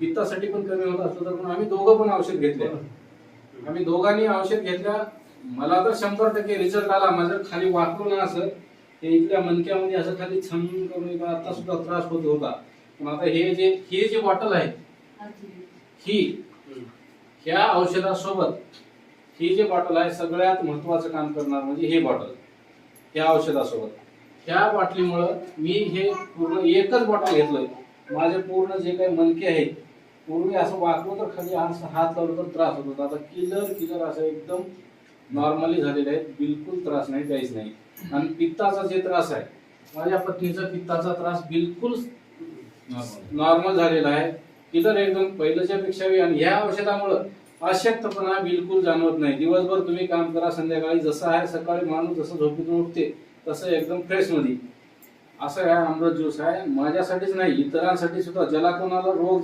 पित्तासाठी पण कमी होत असलं तर पण आम्ही दोघं पण औषध घेतले. आम्ही दोघांनी औषध घेतल्या. मला तर 100% रिझल्ट आला. माझं खाली वाकलो ना असं ते इथल्या मणक्यामध्ये असं खाली छम करून आता सुद्धा त्रास होत होता. पण आता ही जी बॉटल आहे ही ह्या औषधासोबत ही जी बॉटल आहे सगळ्यात महत्वाचं काम करणार म्हणजे हे बॉटल ह्या औषधासोबत. ह्या बाटलीमुळं मी हे पूर्ण एकच बॉटल घेतलोय. माझे पूर्ण जे काही मणके आहेत पूर्वी असं वाकलो तर खाली हात लावलो तर त्रास होत होता. आता किलर असं एकदम नॉर्मली झालेले आहेत. बिलकुल त्रास नाही, काहीच नाही. आणि पित्ताचा जे त्रास आहे माझ्या पत्नीचा पित्ताचा त्रास बिलकुल नॉर्मल झालेला आहे. किलर एकदम पहिल्याच्या पेक्षा. आणि ह्या औषधामुळं अशक्तपणा बिलकुल जाणवत नाही. दिवसभर तुम्ही काम करा, संध्याकाळी जसं आहे सकाळी माणूस जसं झोपेतून उठते तसं एकदम फ्रेश मध्ये असं हा अमृत ज्यूस आहे. माझ्यासाठीच नाही इतरांसाठी सुद्धा ज्याला कोणाला रोग